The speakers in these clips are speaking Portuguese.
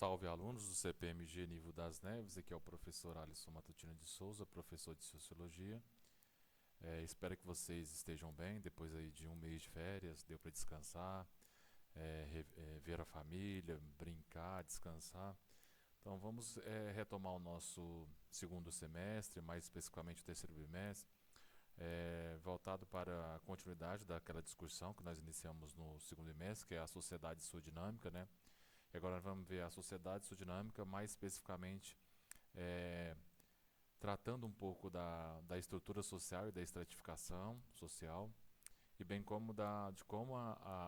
Salve alunos do CPMG Nível das Neves, aqui é o professor Alisson Matutino de Souza, professor de Sociologia. Espero que vocês estejam bem, depois aí de um mês de férias, deu para descansar, ver a família, brincar, descansar. Então vamos retomar o nosso segundo semestre, mais especificamente o terceiro bimestre, voltado para a continuidade daquela discussão que nós iniciamos no segundo bimestre, que é a sociedade e sua dinâmica, né? E agora nós vamos ver a sociedade e sua dinâmica, mais especificamente é, tratando um pouco da estrutura social e da estratificação social, e bem como de como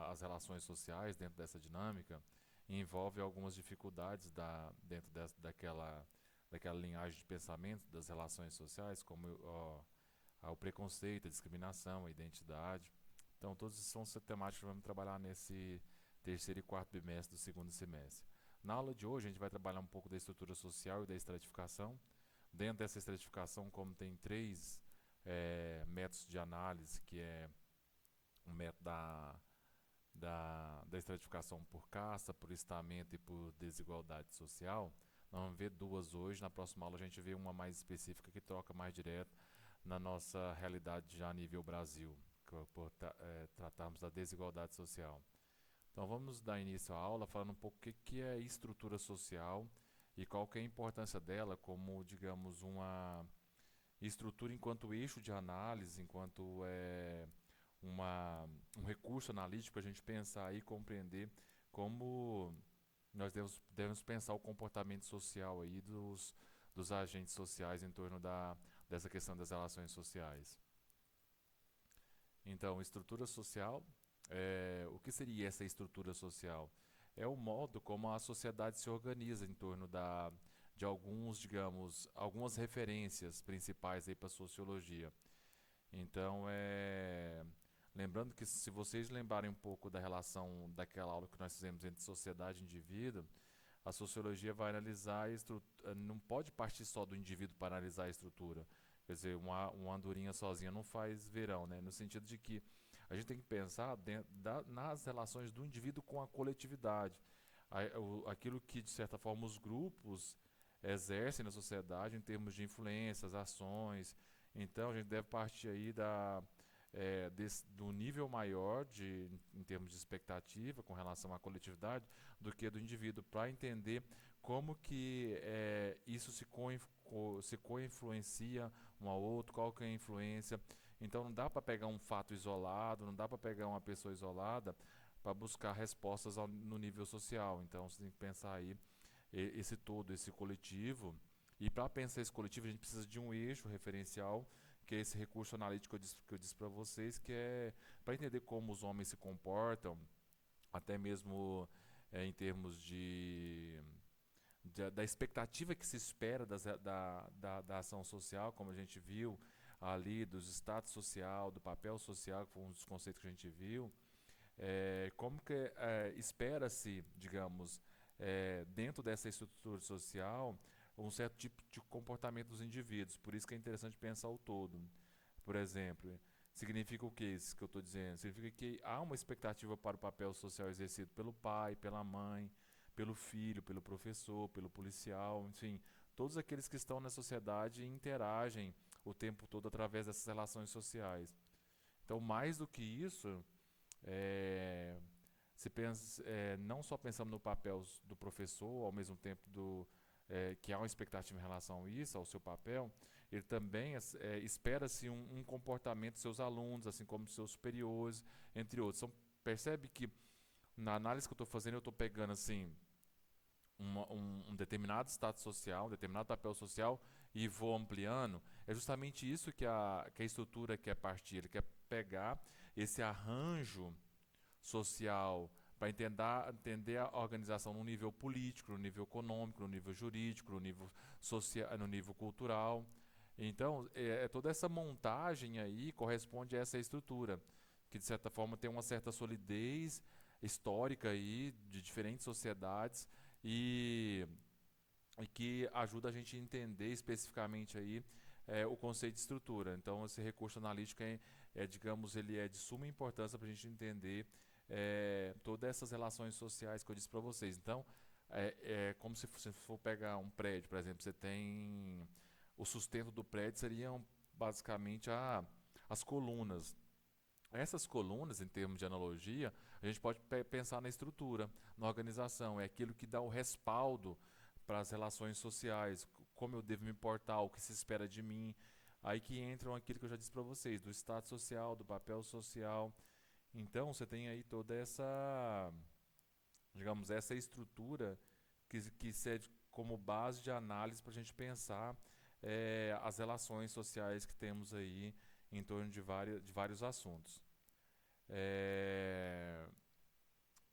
as relações sociais dentro dessa dinâmica envolvem algumas dificuldades dentro daquela linhagem de pensamento das relações sociais, como o preconceito, a discriminação, a identidade. Então, todos esses são temáticas que vamos trabalhar nesse terceiro e quarto bimestre do segundo semestre. Na aula de hoje, a gente vai trabalhar um pouco da estrutura social e da estratificação. Dentro dessa estratificação, como tem três métodos de análise, que é o método da estratificação por casta, por estamento e por desigualdade social, nós vamos ver duas hoje. Na próxima aula, a gente vê uma mais específica que troca mais direto na nossa realidade já a nível Brasil, por tratarmos da desigualdade social. Então vamos dar início à aula falando um pouco o que é estrutura social e qual que é a importância dela como, digamos, uma estrutura enquanto eixo de análise, enquanto um recurso analítico para a gente pensar e compreender como nós devemos pensar o comportamento social aí dos agentes sociais em torno dessa questão das relações sociais. Então, estrutura social, o que seria essa estrutura social? É o modo como a sociedade se organiza em torno de alguns, digamos, algumas referências principais aí para a sociologia. Então, lembrando que se vocês lembrarem um pouco da relação daquela aula que nós fizemos entre sociedade e indivíduo, a sociologia vai analisar não pode partir só do indivíduo para analisar a estrutura. Quer dizer, uma andorinha sozinha não faz verão, né? No sentido de que a gente tem que pensar nas relações do indivíduo com a coletividade. Aquilo que, de certa forma, os grupos exercem na sociedade em termos de influências, ações. Então, a gente deve partir aí do nível maior em termos de expectativa com relação à coletividade do que do indivíduo, para entender como que isso se co-influencia um ao outro, qual que é a influência. Então não dá para pegar um fato isolado, não dá para pegar uma pessoa isolada para buscar respostas no nível social. Então você tem que pensar aí esse todo, esse coletivo. E para pensar esse coletivo, a gente precisa de um eixo referencial, que é esse recurso analítico que eu disse para vocês, que é para entender como os homens se comportam, até mesmo em termos da expectativa que se espera da ação social, como a gente viu ali, dos status social, do papel social, que foi um dos conceitos que a gente viu. Como que espera-se, digamos, dentro dessa estrutura social, um certo tipo de comportamento dos indivíduos. Por isso que é interessante pensar o todo. Por exemplo, significa o que isso que eu estou dizendo? Significa que há uma expectativa para o papel social exercido pelo pai, pela mãe, pelo filho, pelo professor, pelo policial, enfim, todos aqueles que estão na sociedade e interagem o tempo todo através dessas relações sociais. Então, mais do que isso, é, se pensa, não só pensamos no papel do professor, ao mesmo tempo que há uma expectativa em relação a isso, ao seu papel, ele também espera-se um comportamento dos seus alunos, assim como dos seus superiores, entre outros. Então, percebe que na análise que eu estou fazendo, eu estou pegando assim um determinado status social, um determinado papel social e vou ampliando. É justamente isso que a estrutura quer partir. Ele quer pegar esse arranjo social para entender a organização no nível político, no nível econômico, no nível jurídico, no nível social, no nível cultural. Então, toda essa montagem aí corresponde a essa estrutura, que de certa forma tem uma certa solidez histórica aí de diferentes sociedades e, e que ajuda a gente a entender especificamente aí o conceito de estrutura. Então, esse recurso analítico digamos, ele é de suma importância para a gente entender todas essas relações sociais que eu disse para vocês. Então, É como se você for pegar um prédio, por exemplo, você tem o sustento do prédio seriam basicamente as colunas. Essas colunas, em termos de analogia, a gente pode pensar na estrutura, na organização, é aquilo que dá o respaldo para as relações sociais, como eu devo me portar, o que se espera de mim. Aí que entram aquilo que eu já disse para vocês, do status social, do papel social. Então, você tem aí toda essa, digamos, essa estrutura que serve como base de análise para a gente pensar as relações sociais que temos aí em torno de vários assuntos. É,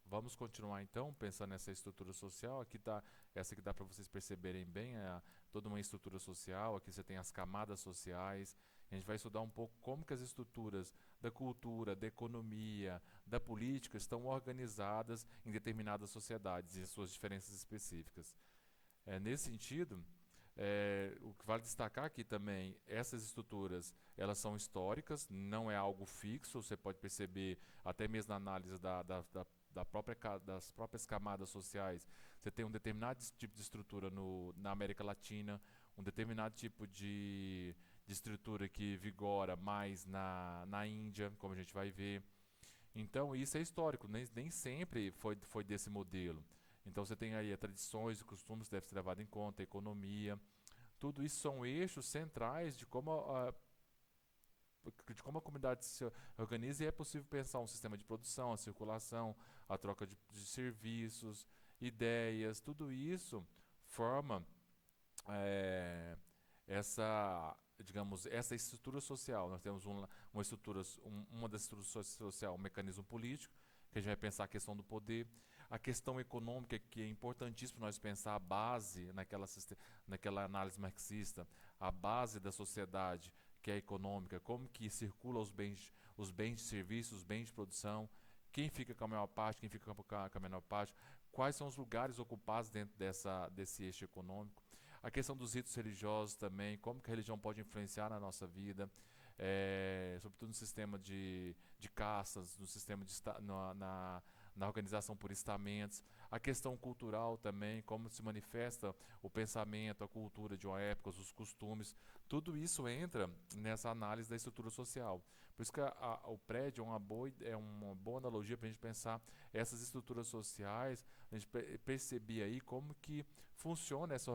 vamos continuar então pensando nessa estrutura social. Aqui tá, essa que dá para vocês perceberem bem, toda uma estrutura social. Aqui você tem as camadas sociais. A gente vai estudar um pouco como que as estruturas da cultura, da economia, da política estão organizadas em determinadas sociedades e suas diferenças específicas. Nesse sentido, o que vale destacar aqui também, essas estruturas, elas são históricas, não é algo fixo, você pode perceber até mesmo na análise das próprias camadas sociais, você tem um determinado tipo de estrutura na América Latina, um determinado tipo de estrutura que vigora mais na Índia, como a gente vai ver. Então, isso é histórico, nem sempre foi desse modelo. Então, você tem aí tradições e costumes que devem ser levados em conta, a economia. Tudo isso são eixos centrais de como a comunidade se organiza e é possível pensar um sistema de produção, a circulação, a troca de serviços, ideias. Tudo isso forma é, essa, digamos, essa estrutura social. Nós temos uma estrutura, uma das estruturas social, um mecanismo político, que a gente vai pensar a questão do poder, a questão econômica, que é importantíssimo nós pensar a base naquela análise marxista, a base da sociedade, que é econômica, como que circulam os bens de serviço, os bens de produção, quem fica com a maior parte, quem fica com a menor parte, quais são os lugares ocupados dentro desse eixo econômico. A questão dos ritos religiosos também, como que a religião pode influenciar na nossa vida, sobretudo no sistema de castas, no sistema na organização por estamentos. A questão cultural também, como se manifesta o pensamento, a cultura de uma época, os costumes. Tudo isso entra nessa análise da estrutura social. Por isso que o prédio é uma boa analogia para a gente pensar essas estruturas sociais, a gente perceber aí como que funciona essa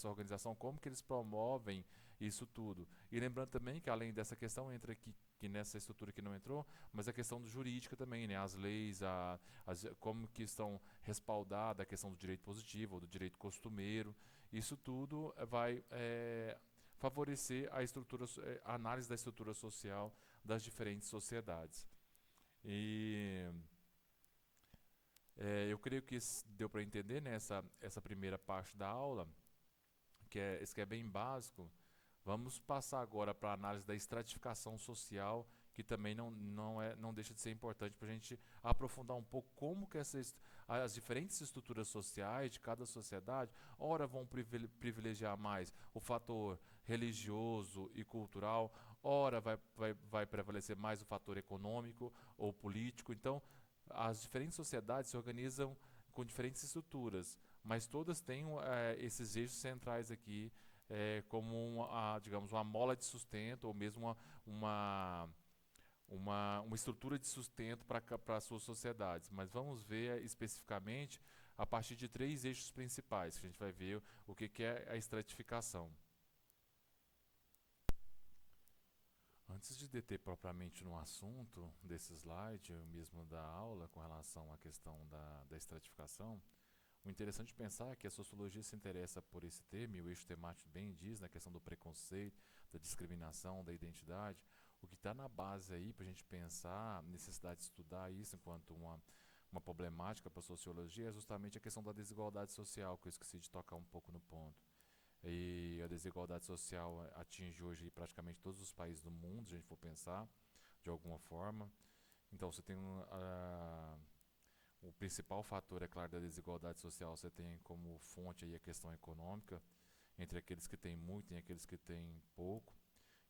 organização, como que eles promovem isso tudo. E lembrando também que além dessa questão entra aqui, que nessa estrutura que não entrou, mas a questão do jurídica também, né? As leis, como que estão respaldadas, a questão do direito positivo, do direito costumeiro, isso tudo vai favorecer a análise da estrutura social das diferentes sociedades. E eu creio que isso deu para entender, né, essa primeira parte da aula, isso que é bem básico. Vamos passar agora para a análise da estratificação social, que também não deixa de ser importante para a gente aprofundar um pouco como que as diferentes estruturas sociais de cada sociedade, ora vão privilegiar mais o fator religioso e cultural, ora vai prevalecer mais o fator econômico ou político. Então, as diferentes sociedades se organizam com diferentes estruturas, mas todas têm esses eixos centrais aqui, como digamos, uma mola de sustento ou mesmo uma estrutura de sustento para as suas sociedades. Mas vamos ver especificamente a partir de três eixos principais, que a gente vai ver o que é a estratificação. Antes de deter propriamente no assunto desse slide, ou mesmo da aula, com relação à questão da estratificação, o interessante pensar é que a sociologia se interessa por esse tema, e o eixo temático bem diz, na questão do preconceito, da discriminação, da identidade. O que está na base aí para a gente pensar a necessidade de estudar isso enquanto uma problemática para a sociologia é justamente a questão da desigualdade social, que eu esqueci de tocar um pouco no ponto. E a desigualdade social atinge hoje praticamente todos os países do mundo, se a gente for pensar, de alguma forma. Então você tem o principal fator, é claro, da desigualdade social, você tem como fonte aí a questão econômica, entre aqueles que têm muito e aqueles que têm pouco.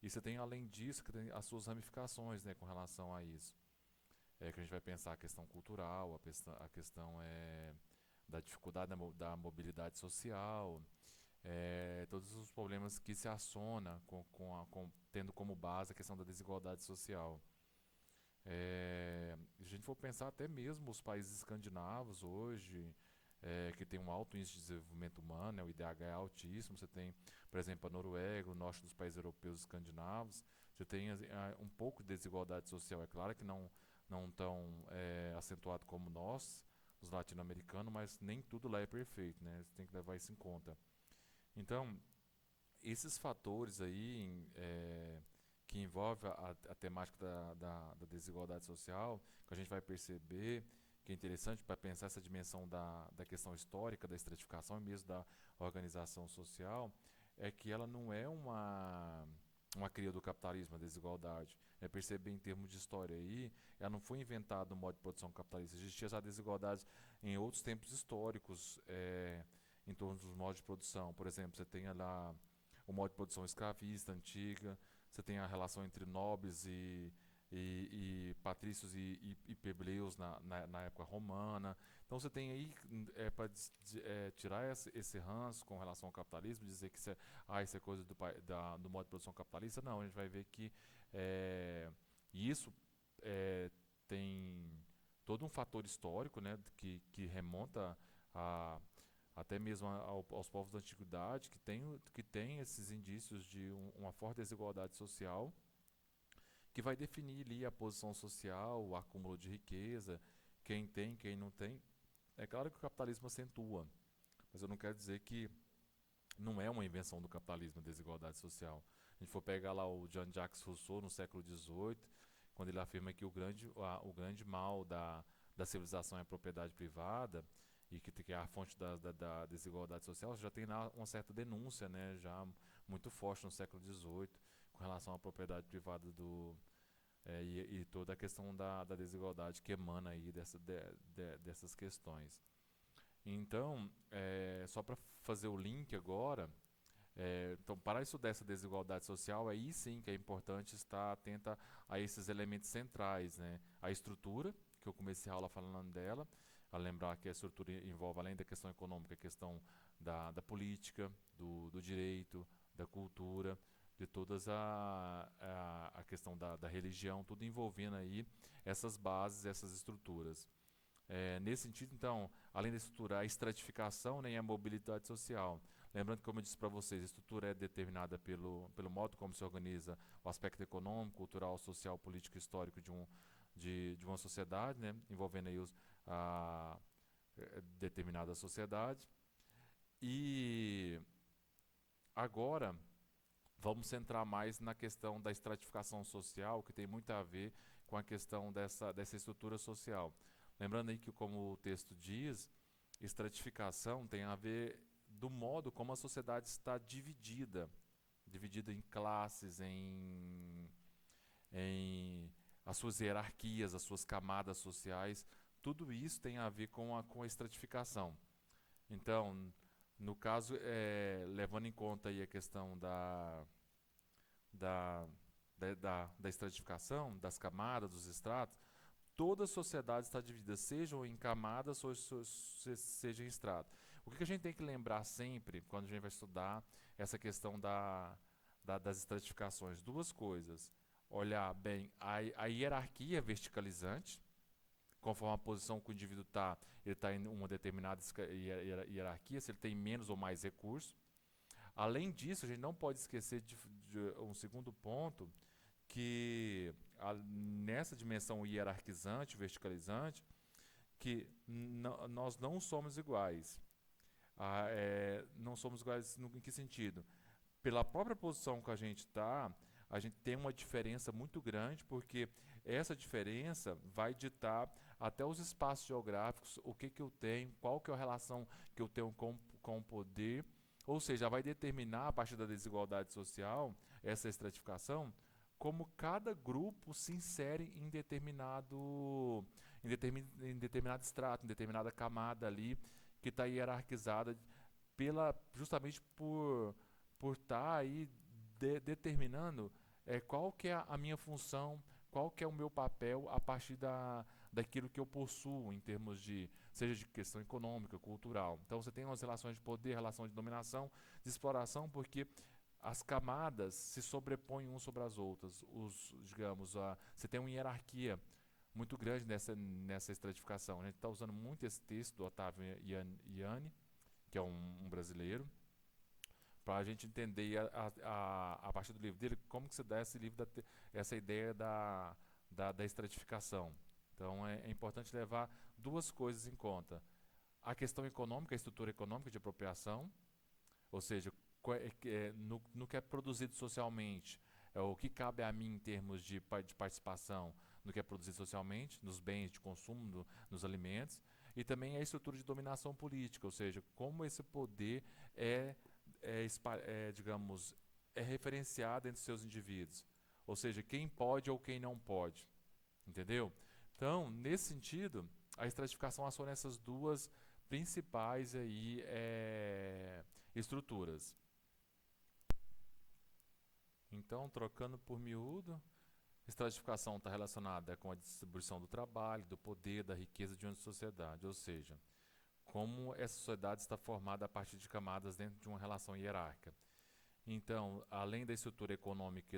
E você tem, além disso, que tem as suas ramificações, né, com relação a isso. Que a gente vai pensar a questão cultural, a questão da dificuldade da mobilidade social, todos os problemas que se aciona tendo como base a questão da desigualdade social. Se a gente for pensar até mesmo os países escandinavos hoje, que tem um alto índice de desenvolvimento humano, né, o IDH é altíssimo, você tem, por exemplo, a Noruega, o norte dos países europeus escandinavos, você tem um pouco de desigualdade social. É claro que não tão acentuado como nós, os latino-americanos, mas nem tudo lá é perfeito, né? Você tem que levar isso em conta. Então, esses fatores aí que envolvem a temática da desigualdade social, que a gente vai perceber que é interessante para pensar essa dimensão da questão histórica, da estratificação e mesmo da organização social, é que ela não é uma cria do capitalismo, a desigualdade. É perceber em termos de história aí, ela não foi inventada no modo de produção capitalista. Existia essa desigualdade em outros tempos históricos, em torno dos modos de produção. Por exemplo, você tem lá o modo de produção escravista antiga, você tem a relação entre nobres e patrícios e plebeios na época romana. Então você tem aí, para tirar esse ranço com relação ao capitalismo, dizer que isso é coisa do modo de produção capitalista, não, a gente vai ver que isso tem todo um fator histórico, né, que remonta a até mesmo aos povos da antiguidade, que tem esses indícios de uma forte desigualdade social, que vai definir ali a posição social, o acúmulo de riqueza, quem tem, quem não tem. É claro que o capitalismo acentua, mas eu não quero dizer que não é uma invenção do capitalismo a desigualdade social. A gente for pegar lá o Jean-Jacques Rousseau no século XVIII, quando ele afirma que o grande mal da civilização é a propriedade privada, e que é a fonte da desigualdade social, já tem lá uma certa denúncia, né, já muito forte no século XVIII, com relação à propriedade privada e toda a questão da desigualdade que emana aí dessas questões. Então, só para fazer o link agora, então, para estudar essa desigualdade social, aí sim que é importante estar atenta a esses elementos centrais, né? A estrutura, que eu comecei a aula falando dela, a lembrar que a estrutura envolve, além da questão econômica, a questão da política, do direito, da cultura, de todas a questão da religião, tudo envolvendo aí essas bases, essas estruturas. Nesse sentido, então, além da estrutura, a estratificação, né, e a mobilidade social. Lembrando que, como eu disse para vocês, a estrutura é determinada pelo modo como se organiza o aspecto econômico, cultural, social, político e histórico de uma sociedade, né, envolvendo aí determinada sociedade. E agora vamos centrar mais na questão da estratificação social, que tem muito a ver com a questão dessa estrutura social. Lembrando aí que, como o texto diz, estratificação tem a ver do modo como a sociedade está dividida em classes, em as suas hierarquias, as suas camadas sociais. Tudo isso tem a ver com a estratificação. Então, no caso, levando em conta aí a questão da, da estratificação, das camadas, dos estratos, toda a sociedade está dividida, sejam em camadas ou seja em estratos. O que a gente tem que lembrar sempre, quando a gente vai estudar essa questão das estratificações? Duas coisas. Olhar bem a hierarquia verticalizante, conforme a posição que o indivíduo está, ele está em uma determinada hierarquia, se ele tem menos ou mais recursos. Além disso, a gente não pode esquecer de um segundo ponto, que nessa dimensão hierarquizante, verticalizante, que nós não somos iguais. Não somos iguais em que sentido? Pela própria posição que a gente está, a gente tem uma diferença muito grande, porque essa diferença vai ditar até os espaços geográficos, o que eu tenho, qual que é a relação que eu tenho com o poder, ou seja, vai determinar, a partir da desigualdade social, essa estratificação, como cada grupo se insere em determinado extrato, em determinada camada ali, que está hierarquizada justamente por estar aí determinando qual que é a minha função, qual que é o meu papel a partir daquilo que eu possuo em termos de, seja de questão econômica, cultural. Então você tem umas relações de poder, relação de dominação, de exploração, porque as camadas se sobrepõem umas sobre as outras. Digamos, você tem uma hierarquia muito grande nessa estratificação. A gente está usando muito esse texto do Otávio Yanni, que é um brasileiro, para a gente entender a partir do livro dele como que se dá esse livro essa ideia da estratificação. Então é importante levar duas coisas em conta: a questão econômica, a estrutura econômica de apropriação, ou seja, no que é produzido socialmente, o que cabe a mim em termos de participação no que é produzido socialmente, nos bens de consumo, nos alimentos, e também a estrutura de dominação política, ou seja, como esse poder digamos, é referenciado entre seus indivíduos, ou seja, quem pode ou quem não pode, entendeu? Então, nesse sentido, a estratificação aciona essas duas principais aí, estruturas. Então, trocando por miúdo, estratificação está relacionada com a distribuição do trabalho, do poder, da riqueza de uma sociedade, ou seja, como essa sociedade está formada a partir de camadas dentro de uma relação hierárquica. Então, além da estrutura econômica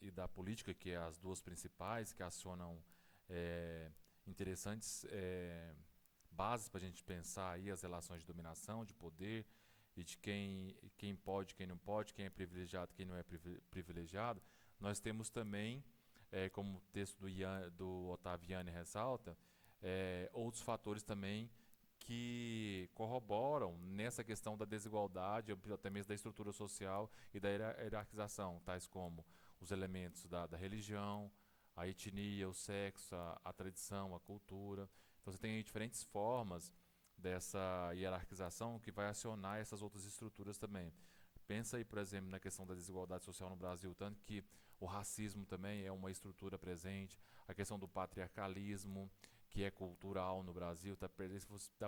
e da política, que é as duas principais, que acionam interessantes bases para a gente pensar aí as relações de dominação, de poder, e de quem pode, quem não pode, quem é privilegiado, quem não é privilegiado, nós temos também, como o texto do Ottaviani ressalta, outros fatores também que corroboram nessa questão da desigualdade, até mesmo da estrutura social e da hierarquização, tais como os elementos da religião, a etnia, o sexo, a tradição, a cultura. Então você tem aí diferentes formas dessa hierarquização que vai acionar essas outras estruturas também. Pensa aí, por exemplo, na questão da desigualdade social no Brasil, tanto que o racismo também é uma estrutura presente, a questão do patriarcalismo, que é cultural no Brasil, dá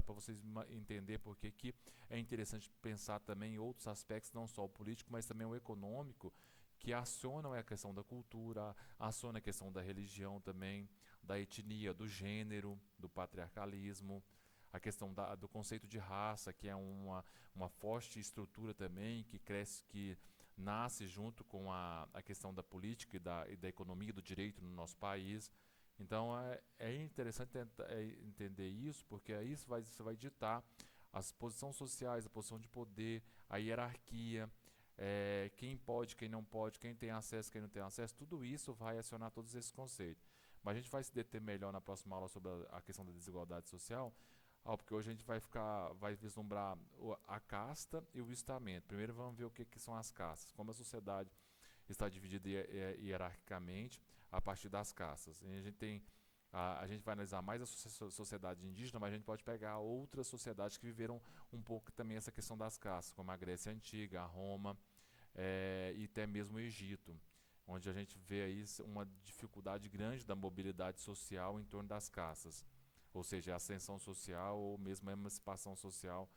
para vocês entender porque que é interessante pensar também em outros aspectos, não só o político, mas também o econômico, que acionam a questão da cultura, acionam a questão da religião também, da etnia, do gênero, do patriarcalismo, a questão do conceito de raça, que é uma forte estrutura também, que cresce, que nasce junto com a questão da política e da economia, do direito no nosso país. Então é interessante entender isso, porque aí você vai ditar as posições sociais, a posição de poder, a hierarquia, quem pode, quem não pode, quem tem acesso, quem não tem acesso, tudo isso vai acionar todos esses conceitos. Mas a gente vai se deter melhor na próxima aula sobre a questão da desigualdade social, porque hoje a gente vai vislumbrar a casta e o estamento. Primeiro vamos ver o que são as castas, como a sociedade está dividida hierarquicamente a partir das castas. E a gente vai analisar mais a sociedade indígena, mas a gente pode pegar outras sociedades que viveram um pouco também essa questão das castas, como a Grécia Antiga, a Roma, e até mesmo o Egito, onde a gente vê aí uma dificuldade grande da mobilidade social em torno das castas, ou seja, a ascensão social ou mesmo a emancipação social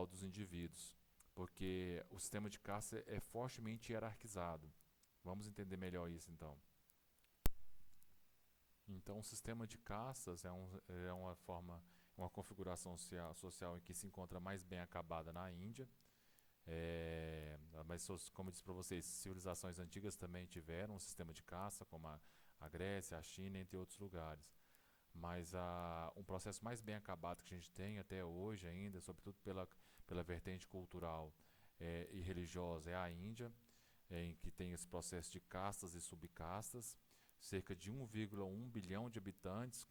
dos indivíduos, porque o sistema de casta é fortemente hierarquizado. Vamos entender melhor isso então. Então, o sistema de castas é uma forma, uma configuração social em que se encontra mais bem acabada na Índia. Mas, como eu disse para vocês, civilizações antigas também tiveram um sistema de caça, como a Grécia, a China, entre outros lugares. Mas um processo mais bem acabado que a gente tem até hoje ainda, sobretudo pela vertente cultural e religiosa, é a Índia, em que tem esse processo de castas e subcastas, cerca de 1,1 bilhão de habitantes,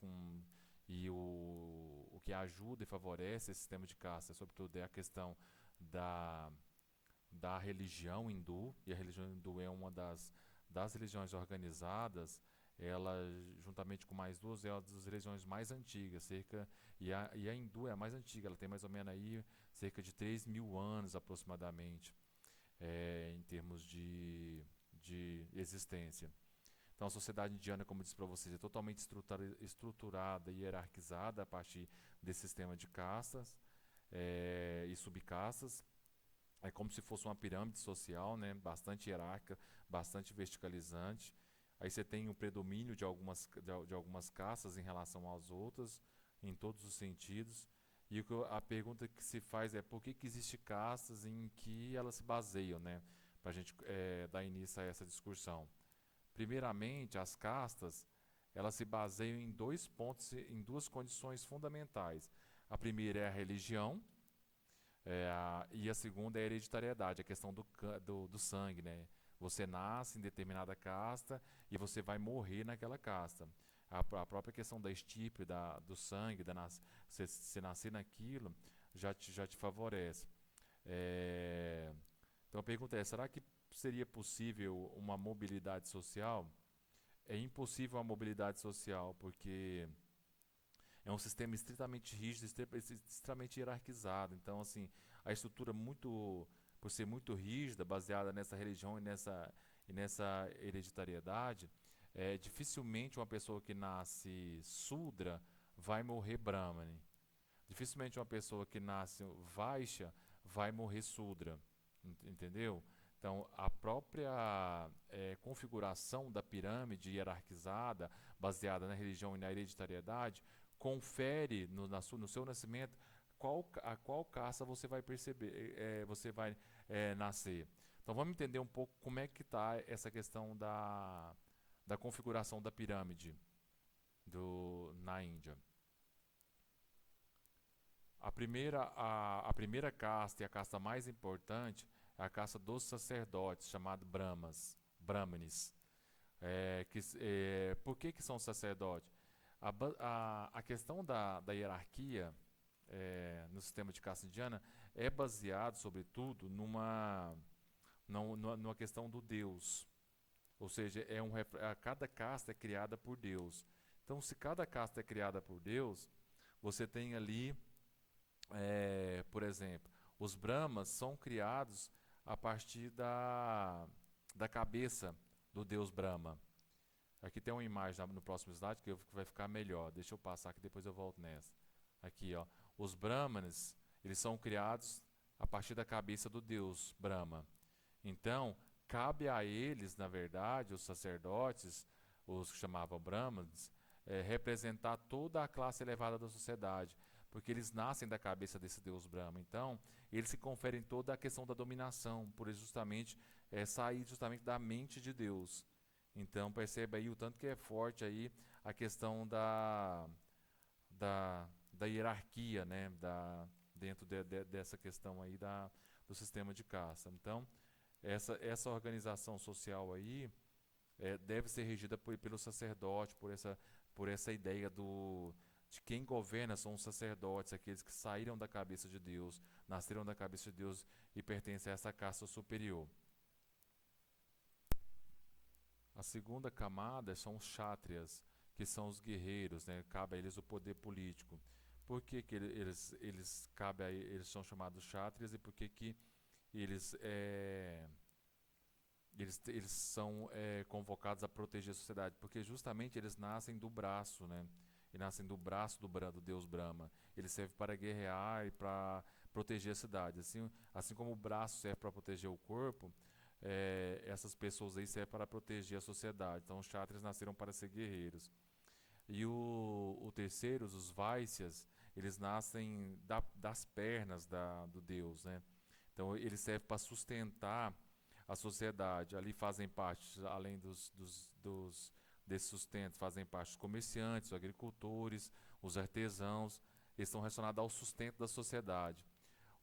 e o que ajuda e favorece esse sistema de castas, sobretudo, é a questão da religião hindu, e a religião hindu é uma das religiões organizadas, ela, juntamente com mais duas, é uma das religiões mais antigas, e a hindu é a mais antiga, ela tem mais ou menos aí cerca de 3 mil anos aproximadamente, em termos de existência. Então a sociedade indiana, como eu disse para vocês, é totalmente estruturada e hierarquizada a partir desse sistema de castas e subcastas. É como se fosse uma pirâmide social, né, bastante hierárquica, bastante verticalizante, Aí você tem o predomínio de algumas castas em relação às outras, em todos os sentidos. E a pergunta que se faz é por que existem castas e em que elas se baseiam, né? Para a gente dar início a essa discussão. Primeiramente, as castas, elas se baseiam em dois pontos, em duas condições fundamentais. A primeira é a religião, e a segunda é a hereditariedade, a questão do sangue, né? Você nasce em determinada casta e você vai morrer naquela casta. A própria questão da estirpe, do sangue, você nascer naquilo, já te favorece. É, então a pergunta é, será que seria possível uma mobilidade social? É impossível a mobilidade social, porque é um sistema estritamente rígido, extremamente hierarquizado. Então, assim, a estrutura por ser muito rígida, baseada nessa religião e nessa hereditariedade, dificilmente uma pessoa que nasce Sudra vai morrer Brahmane. Dificilmente uma pessoa que nasce Vaishya vai morrer Sudra, entendeu? Então, a própria configuração da pirâmide hierarquizada, baseada na religião e na hereditariedade, confere no seu nascimento a qual caça você vai perceber, você vai nascer. Então, vamos entender um pouco como é que está essa questão da configuração da pirâmide na Índia. A primeira casta e a casta mais importante é a casta dos sacerdotes, chamado Brahmanes. Por que são sacerdotes? A questão da hierarquia no sistema de casta indiana é baseado, sobretudo, numa questão do Deus. Ou seja, cada casta é criada por Deus. Então, se cada casta é criada por Deus, você tem ali por exemplo, os Brahmas são criados a partir da cabeça do deus Brahma. Aqui tem uma imagem no próximo slide que vai ficar melhor. Deixa eu passar que depois eu volto nessa. Aqui, ó. Os Brahmanes, eles são criados a partir da cabeça do deus Brahma. Então, cabe a eles, na verdade, os sacerdotes, os que chamavam Brahmanes, representar toda a classe elevada da sociedade, porque eles nascem da cabeça desse deus Brahma. Então, eles se conferem toda a questão da dominação, por justamente sair justamente da mente de Deus. Então, perceba aí o tanto que é forte aí a questão da hierarquia, né, dentro dessa questão aí do sistema de caça. Então, essa organização social aí deve ser regida pelo sacerdote, por essa ideia de quem governa são os sacerdotes, aqueles que saíram da cabeça de Deus, nasceram da cabeça de Deus e pertencem a essa casta superior. A segunda camada são os kshatriyas, que são os guerreiros, né? Cabe a eles o poder político. Por que eles são chamados kshatriyas e por que eles eles são convocados a proteger a sociedade? Porque justamente eles nascem do braço, né? E nascem do braço do deus Brahma. Ele serve para guerrear e para proteger a cidade. Assim como o braço serve para proteger o corpo, essas pessoas aí servem para proteger a sociedade. Então os kshatriyas nasceram para ser guerreiros. E o terceiro, os Vaisyas, eles nascem das pernas do deus, né? Então eles servem para sustentar a sociedade. Ali fazem parte, além desse sustento, fazem parte os comerciantes, os agricultores, os artesãos. Eles estão relacionados ao sustento da sociedade.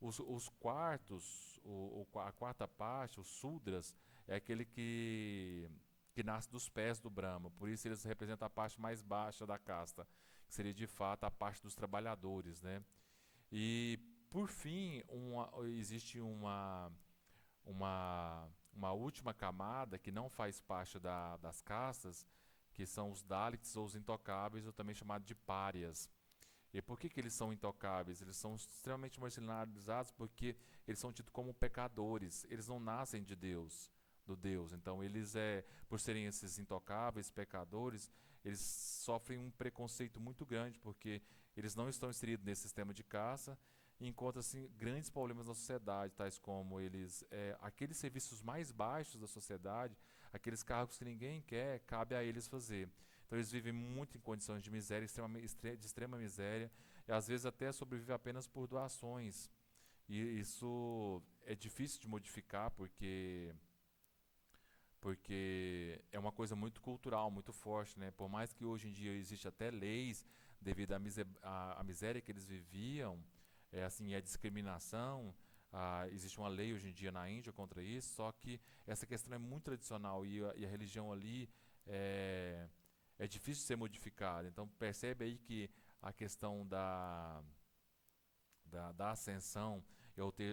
Os quartos, a quarta parte, os Sudras, é aquele que nasce dos pés do Brahma. Por isso eles representam a parte mais baixa da casta, que seria de fato a parte dos trabalhadores, né? E por fim, existe uma última camada que não faz parte das castas, que são os Dalits ou os intocáveis, ou também chamados de párias. E por que eles são intocáveis? Eles são extremamente marginalizados porque eles são tidos como pecadores. Eles não nascem de Deus, do Deus. Então, por serem esses intocáveis, pecadores, eles sofrem um preconceito muito grande porque eles não estão inseridos nesse sistema de caça e encontram-se grandes problemas na sociedade, tais como aqueles serviços mais baixos da sociedade, aqueles cargos que ninguém quer, cabe a eles fazer. Então eles vivem muito em condições de miséria, de extrema miséria, e às vezes até sobrevivem apenas por doações. E isso é difícil de modificar porque é uma coisa muito cultural, muito forte, né? Por mais que hoje em dia existe até leis devido à miséria que eles viviam, assim, a discriminação, existe uma lei hoje em dia na Índia contra isso, só que essa questão é muito tradicional e a religião ali é, é difícil de ser modificada. Então percebe aí que a questão da ascensão,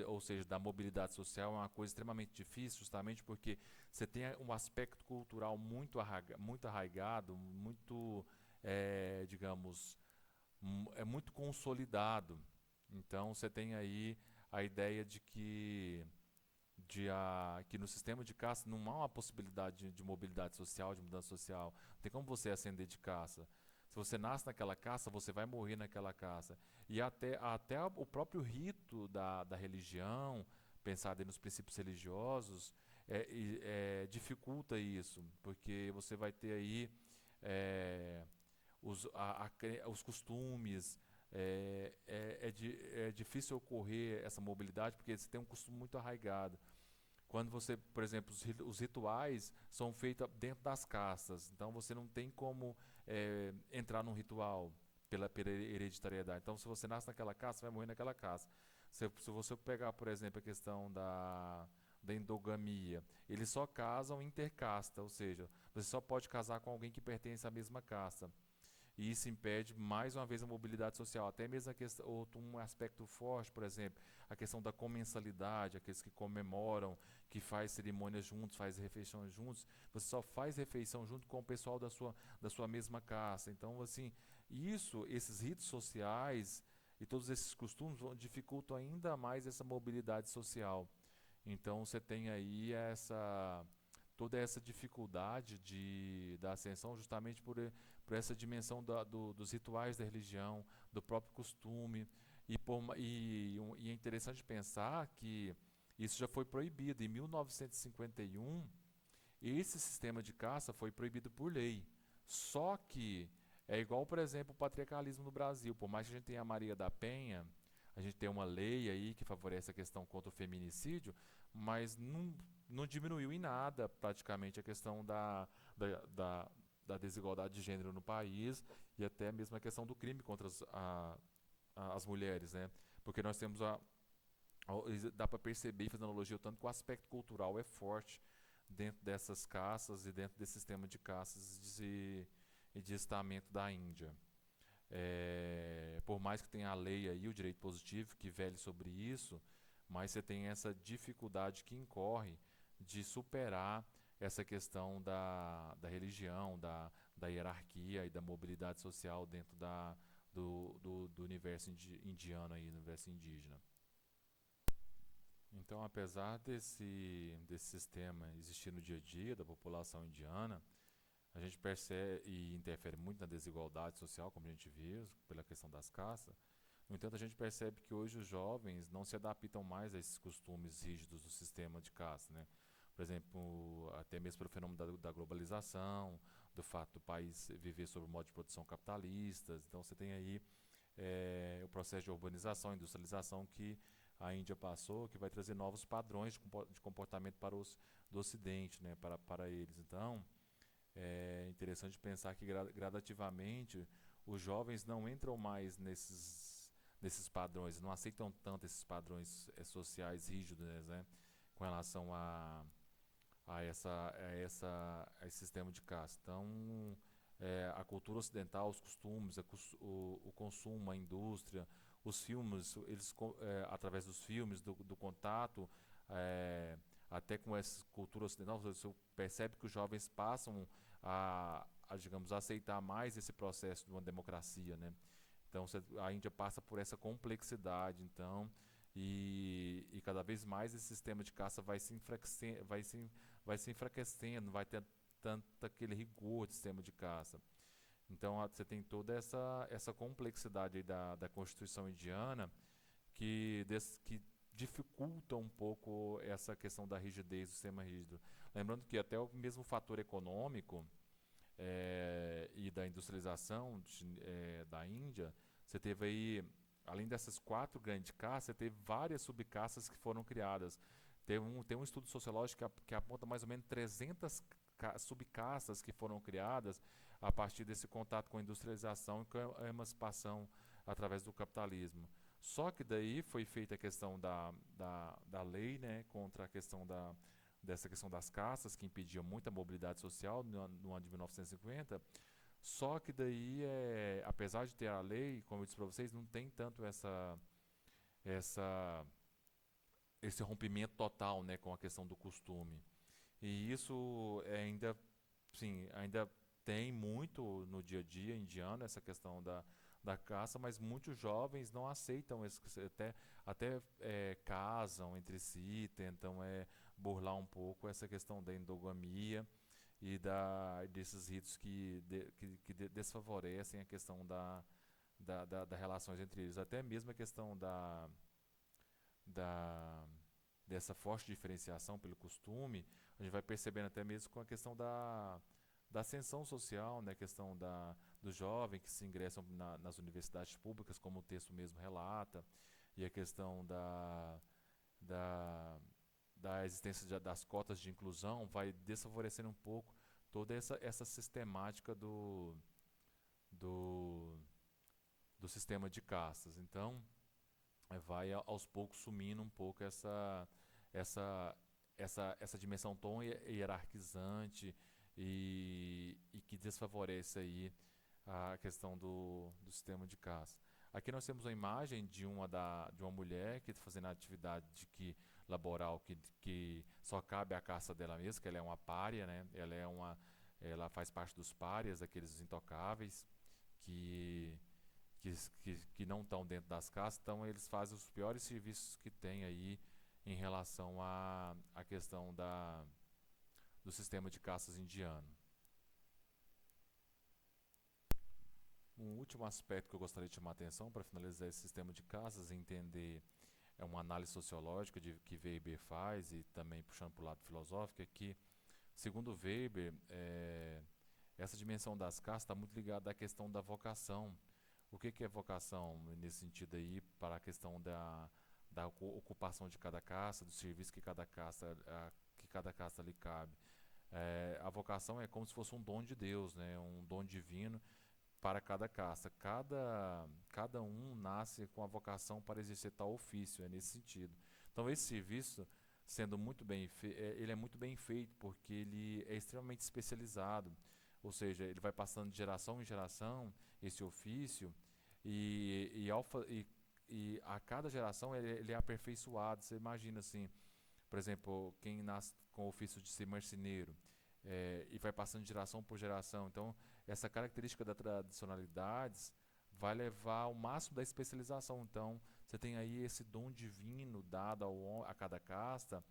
ou seja, da mobilidade social, é uma coisa extremamente difícil, justamente porque você tem um aspecto cultural muito arraigado, muito, digamos, é muito consolidado. Então você tem aí a ideia de que no sistema de caça não há uma possibilidade de mobilidade social, de mudança social. Não tem como você ascender de caça. Se você nasce naquela caça, você vai morrer naquela caça. E até o próprio rito da religião, pensado aí nos princípios religiosos, dificulta isso, porque você vai ter aí é, os costumes. É difícil ocorrer essa mobilidade porque você tem um costume muito arraigado. Quando você, por exemplo, os rituais são feitos dentro das castas, então você não tem como entrar num ritual pela hereditariedade. Então, se você nasce naquela casa, você vai morrer naquela casa. Se você pegar, por exemplo, a questão da endogamia, eles só casam intercasta, ou seja, você só pode casar com alguém que pertence à mesma casta. E isso impede mais uma vez a mobilidade social. Até mesmo um aspecto forte, por exemplo, a questão da comensalidade, aqueles que comemoram, que faz cerimônias juntos, faz refeições juntos. Você só faz refeição junto com o pessoal da sua mesma casa. Então, assim, esses ritos sociais e todos esses costumes dificultam ainda mais essa mobilidade social. Então, você tem aí toda essa dificuldade da ascensão justamente por essa dimensão dos rituais da religião, do próprio costume. E é interessante pensar que isso já foi proibido. Em 1951, esse sistema de caça foi proibido por lei. Só que é igual, por exemplo, o patriarcalismo no Brasil. Por mais que a gente tenha a Maria da Penha, a gente tem uma lei aí que favorece a questão contra o feminicídio, mas não diminuiu em nada praticamente a questão da, da, da desigualdade de gênero no país e até mesmo a questão do crime contra as mulheres, né? Porque nós temos dá para perceber, fazendo analogia, o tanto que o aspecto cultural é forte dentro dessas caças e dentro desse sistema de caças e de estamento da Índia. Por mais que tenha a lei aí, o direito positivo, que vele sobre isso, mas você tem essa dificuldade que incorre de superar essa questão da religião, da hierarquia e da mobilidade social dentro do universo indiano aí, do universo indígena. Então, apesar desse sistema existir no dia a dia da população indiana, a gente percebe e interfere muito na desigualdade social, como a gente viu, pela questão das caças. No entanto, a gente percebe que hoje os jovens não se adaptam mais a esses costumes rígidos do sistema de caça, né? Por exemplo, até mesmo pelo fenômeno da globalização, do fato do país viver sob o modo de produção capitalista. Então, você tem aí o processo de urbanização, industrialização que a Índia passou, que vai trazer novos padrões de comportamento do Ocidente, né, para eles. Então, é interessante pensar que gradativamente os jovens não entram mais nesses padrões, não aceitam tanto esses padrões sociais rígidos, né, com relação a esse sistema de caste. Então, a cultura ocidental, os costumes, o consumo, a indústria, os filmes, através dos filmes, do contato, até com essa cultura ocidental, você percebe que os jovens passam digamos, a aceitar mais esse processo de uma democracia, né? Então, a Índia passa por essa complexidade, então, e cada vez mais esse sistema de caça vai se enfraquecendo, não vai ter tanto aquele rigor de sistema de caça. Então, você tem toda essa complexidade aí da Constituição indiana que dificulta um pouco essa questão da rigidez do sistema rígido. Lembrando que até o mesmo fator econômico e da industrialização da Índia, você teve aí, além dessas quatro grandes caças, você teve várias subcaças que foram criadas. Tem um estudo sociológico que aponta mais ou menos 300 subcaças que foram criadas a partir desse contato com a industrialização e com a emancipação através do capitalismo. Só que daí foi feita a questão da lei, né, contra a questão dessa questão das caças, que impedia muita mobilidade social no ano de 1950. Só que daí, apesar de ter a lei, como eu disse para vocês, não tem tanto essa, esse rompimento total, né, com a questão do costume. E isso ainda tem muito no dia a dia indiano, essa questão da caça, mas muitos jovens não aceitam, até casam entre si, tentam burlar um pouco essa questão da endogamia e desses ritos que desfavorecem a questão da relações entre eles. Até mesmo a questão da, dessa forte diferenciação pelo costume, a gente vai percebendo até mesmo com a questão da ascensão social, né, a questão do jovem que se ingressam nas universidades públicas, como o texto mesmo relata, e a questão da, da existência das cotas de inclusão vai desfavorecendo um pouco toda essa sistemática do, do sistema de castas. Então, vai aos poucos sumindo um pouco essa, essa dimensão tão hierarquizante e que desfavorece aí a questão do sistema de caça. Aqui nós temos uma imagem de uma mulher que está fazendo a atividade laboral que só cabe à caça dela mesma, que ela é uma pária, né? Ela faz parte dos párias, aqueles intocáveis que que não estão dentro das casas, então eles fazem os piores serviços que tem aí em relação à questão do sistema de caças indiano. Um último aspecto que eu gostaria de chamar a atenção para finalizar esse sistema de caças e entender uma análise sociológica que Weber faz e também puxando para o lado filosófico é que, segundo Weber, essa dimensão das caças está muito ligada à questão da vocação. O que é vocação nesse sentido aí para a questão da ocupação de cada caça, do serviço que cada caça lhe cabe? A vocação é como se fosse um dom de Deus, né? Um dom divino para cada caça. Cada um nasce com a vocação para exercer tal ofício, é nesse sentido. Então esse serviço, sendo muito ele é muito bem feito porque ele é extremamente especializado, ou seja, ele vai passando de geração em geração esse ofício e a cada geração ele é aperfeiçoado. Você imagina assim, por exemplo, quem nasce com o ofício de ser marceneiro e vai passando de geração por geração. Então, essa característica da tradicionalidades vai levar ao máximo da especialização. Então, você tem aí esse dom divino dado a cada casta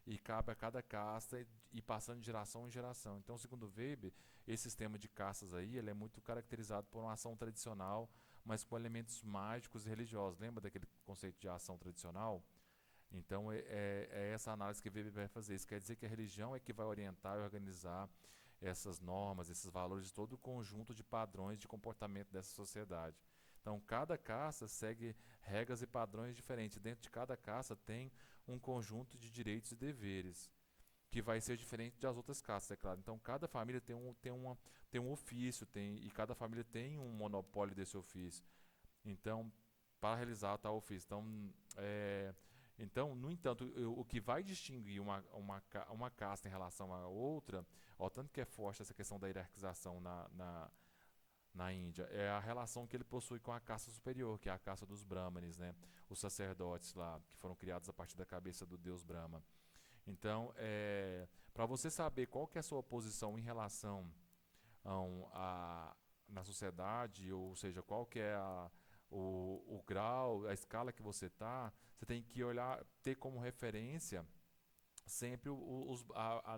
e cabe a cada casta e passando de geração em geração. Então, segundo Weber, esse sistema de castas aí ele é muito caracterizado por uma ação tradicional, mas com elementos mágicos e religiosos. Lembra daquele conceito de ação tradicional? Então, é essa análise que Weber vai fazer. Isso quer dizer que a religião é que vai orientar e organizar essas normas, esses valores de todo o conjunto de padrões de comportamento dessa sociedade. Então, cada caça segue regras e padrões diferentes. Dentro de cada caça tem um conjunto de direitos e deveres, que vai ser diferente das outras caças, é claro. Então, cada família tem um ofício, e cada família tem um monopólio desse ofício. Então, para realizar tal ofício. Então, no entanto, o que vai distinguir uma casta em relação à outra, ao tanto que é forte essa questão da hierarquização na Índia, é a relação que ele possui com a casta superior, que é a casta dos Brahmanes, né? Os sacerdotes lá, que foram criados a partir da cabeça do deus Brahma. Então, para você saber qual que é a sua posição em relação na sociedade, ou seja, qual que é o grau, a escala que você está, você tem que olhar, ter como referência sempre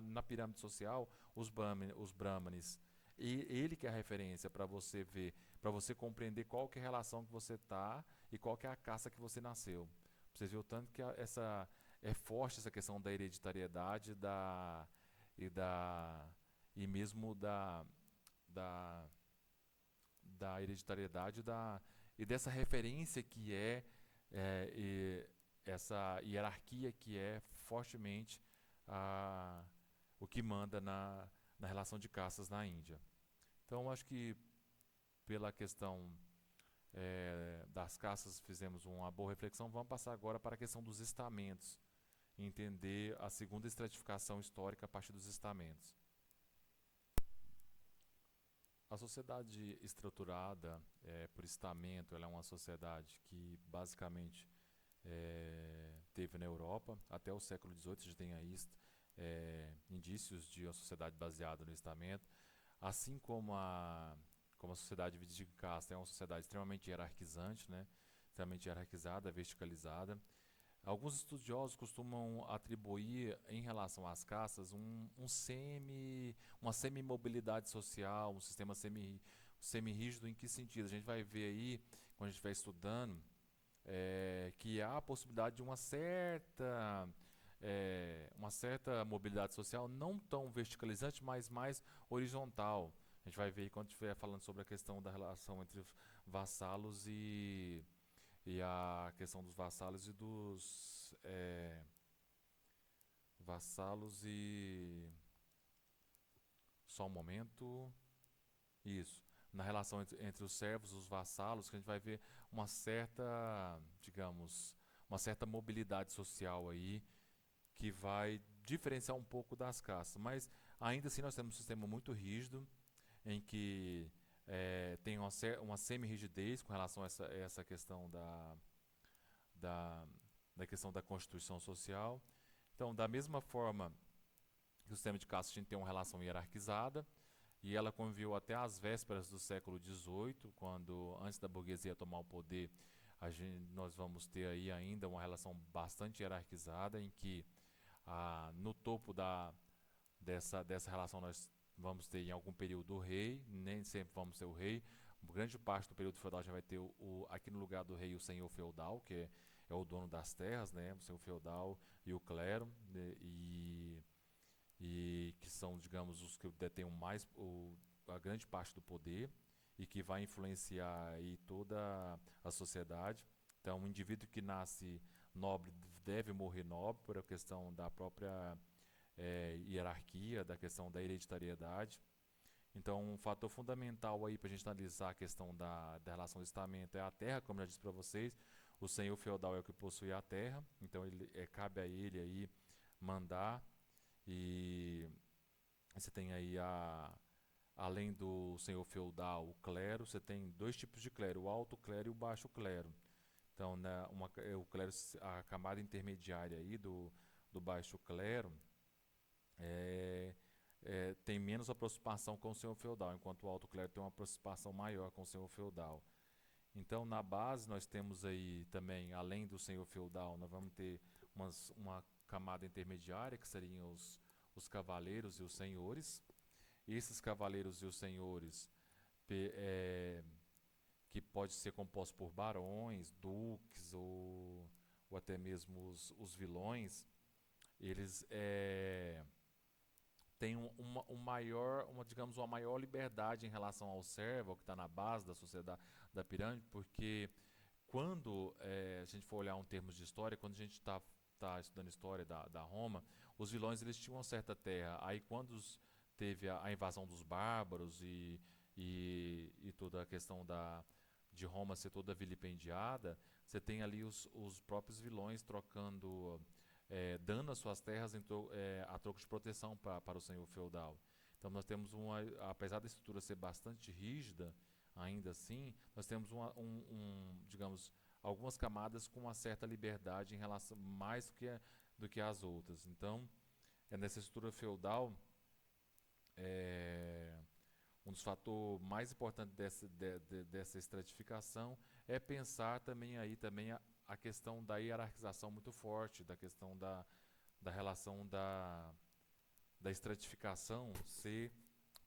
na pirâmide social os brahmanes. E ele que é a referência para você ver, para você compreender qual que é a relação que você está e qual que é a caça que você nasceu. Você viu tanto que é forte essa questão da hereditariedade e da e mesmo da, da hereditariedade e dessa referência que e essa hierarquia que é fortemente a, o que manda na relação de castas na Índia. Então, acho que pela questão das castas fizemos uma boa reflexão. Vamos passar agora para a questão dos estamentos e entender a segunda estratificação histórica a partir dos estamentos. A sociedade estruturada por estamento, ela é uma sociedade que basicamente teve na Europa até o século XVIII. A gente tem aí indícios de uma sociedade baseada no estamento, assim como a sociedade dividida em castas é uma sociedade extremamente hierarquizante, né? Extremamente hierarquizada, verticalizada. Alguns estudiosos costumam atribuir, em relação às castas, uma semi-mobilidade social, um sistema semi-rígido. Em que sentido? A gente vai ver aí, quando a gente vai estudando, que há a possibilidade de uma certa mobilidade social, não tão verticalizante, mas mais horizontal. A gente vai ver aí quando estiver falando sobre a questão da relação entre os vassalos e a questão dos vassalos e dos vassalos e só um momento. Isso. Na relação entre os servos e os vassalos, que a gente vai ver uma certa, digamos, uma certa mobilidade social aí que vai diferenciar um pouco das castas. Mas ainda assim nós temos um sistema muito rígido em que tem uma semi-rigidez com relação a essa questão da, da questão da constituição social. Então, da mesma forma que o sistema de castas, a gente tem uma relação hierarquizada, e ela conviveu até às vésperas do século XVIII, quando, antes da burguesia tomar o poder, nós vamos ter aí ainda uma relação bastante hierarquizada, em que no topo dessa relação nós vamos ter em algum período o rei, nem sempre vamos ter o rei. Grande parte do período feudal já vai ter aqui no lugar do rei o senhor feudal, que é o dono das terras, né? O senhor feudal e o clero, né? E que são, digamos, os que detêm a grande parte do poder e que vai influenciar aí toda a sociedade. Então, um indivíduo que nasce nobre deve morrer nobre por a questão da própria hierarquia, da questão da hereditariedade. Então, um fator fundamental aí para a gente analisar a questão da relação de estamento é a terra, como eu já disse para vocês. O senhor feudal é o que possui a terra, então cabe a ele aí mandar. E você tem aí, além do senhor feudal, o clero. Você tem dois tipos de clero, o alto clero e o baixo clero. Então, né, o clero, a camada intermediária aí do baixo clero, tem menos aproximação com o senhor feudal, enquanto o alto clero tem uma aproximação maior com o senhor feudal. Então, na base, nós temos aí também, além do senhor feudal, nós vamos ter uma camada intermediária, que seriam os cavaleiros e os senhores. Esses cavaleiros e os senhores, que pode ser composto por barões, duques ou até mesmo os vilões, eles têm digamos, uma maior liberdade em relação ao servo, que está na base da sociedade da pirâmide, porque quando a gente for olhar em termos de história, quando a gente está estudando história da Roma, os vilões eles tinham uma certa terra. Aí quando teve a invasão dos bárbaros e toda a questão de Roma ser toda vilipendiada, você tem ali os próprios vilões trocando, dando as suas terras a troco de proteção para o senhor feudal. Então nós temos apesar da estrutura ser bastante rígida, ainda assim, nós temos digamos, algumas camadas com uma certa liberdade em relação mais do que as outras. Então, nessa estrutura feudal, um dos fatores mais importantes dessa estratificação é pensar também a questão da hierarquização muito forte, da questão da relação da estratificação ser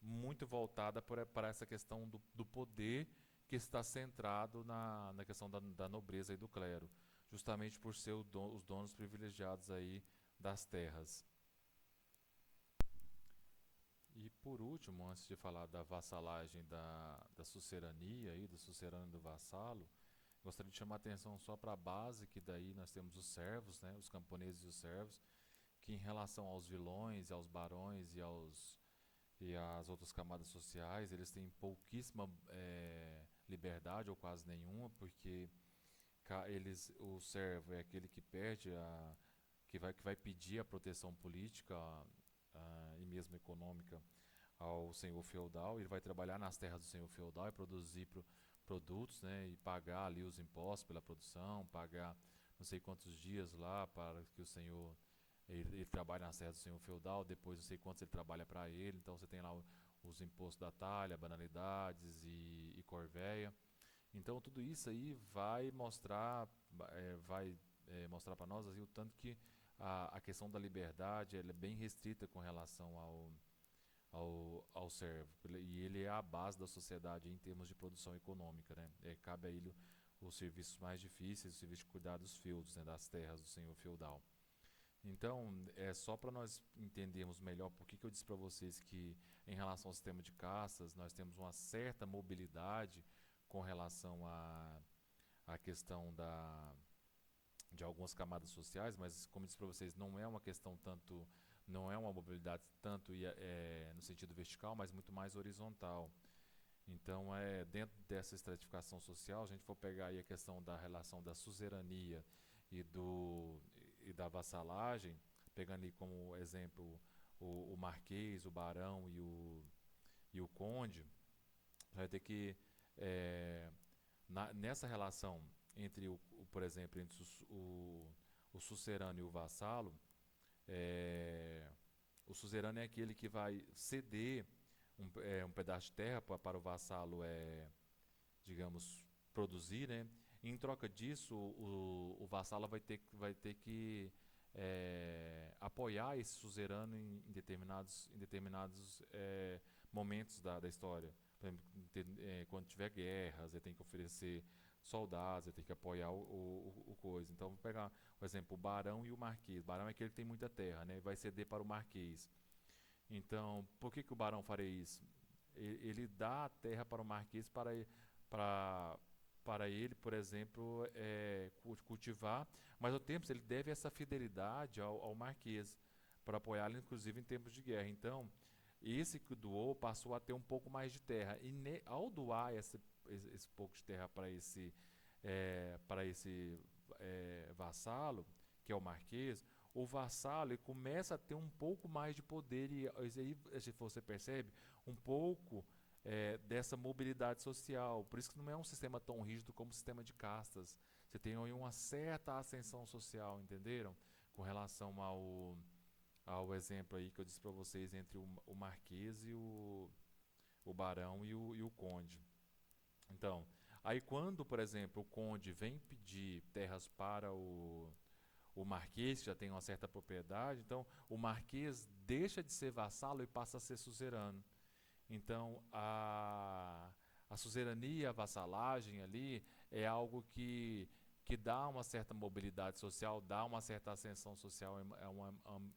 muito voltada para essa questão do poder que está centrado na questão da nobreza e do clero. justamente por ser os donos privilegiados aí das terras. E por último, antes de falar da vassalagem da sucerania e do sucerano e do vassalo, gostaria de chamar a atenção só para a base, que daí nós temos os servos, né, os camponeses e os servos, que em relação aos vilões, aos barões e às outras camadas sociais, eles têm pouquíssima liberdade ou quase nenhuma, porque o servo é aquele que perde que vai pedir a proteção política e mesmo econômica ao senhor feudal. Ele vai trabalhar nas terras do senhor feudal e produzir produtos, né, e pagar ali os impostos pela produção, pagar não sei quantos dias lá para que o senhor ele trabalha nas terras do senhor feudal, depois não sei quantos ele trabalha para ele, então você tem lá os impostos da talha, banalidades e corvéia. Então tudo isso aí vai mostrar para nós assim, o tanto que a questão da liberdade ela é bem restrita com relação ao servo. E ele é a base da sociedade em termos de produção econômica. Né? Cabe a ele os serviços mais difíceis, o serviço de cuidar dos feudos, né, das terras do senhor feudal. Então, é só para nós entendermos melhor por que eu disse para vocês que, em relação ao sistema de castas, nós temos uma certa mobilidade com relação à questão de algumas camadas sociais, mas, como eu disse para vocês, não é uma questão tanto, não é uma mobilidade tanto no sentido vertical, mas muito mais horizontal. Então, dentro dessa estratificação social, a gente for pegar aí a questão da relação da suzerania e, e da vassalagem, pegando aí como exemplo o marquês, o barão e o conde, vai ter que, é, nessa relação entre, por exemplo, entre o suzerano e o vassalo, é, o suzerano é aquele que vai ceder um pedaço de terra para o vassalo, digamos, produzir, né? E em troca disso, o vassalo vai ter que apoiar esse suzerano em determinados momentos da história. Por exemplo, quando tiver guerras, ele tem que oferecer soldados, ele tem que apoiar o coisa. Então, vamos pegar, por exemplo, o barão e o marquês. O barão é aquele que tem muita terra, né? Vai ceder para o marquês. Então, por que o barão faria isso? Ele dá a terra para o marquês para, para ele, por exemplo, cultivar, mas ao tempo ele deve essa fidelidade ao marquês para apoiá-lo, inclusive em tempos de guerra. Então, esse que doou passou a ter um pouco mais de terra e ao doar esse pouco de terra para esse vassalo, que é o marquês, o vassalo ele começa a ter um pouco mais de poder e aí se você percebe um pouco dessa mobilidade social. Por isso que não é um sistema tão rígido como o sistema de castas. Você tem aí uma certa ascensão social, entenderam? Com relação ao exemplo aí que eu disse para vocês entre o marquês e o barão e o conde. Então, aí quando, por exemplo, o conde vem pedir terras para o marquês, que já tem uma certa propriedade, então o marquês deixa de ser vassalo e passa a ser suzerano. Então a suzerania, a vassalagem ali é algo que dá uma certa mobilidade social, dá uma certa ascensão social, é uma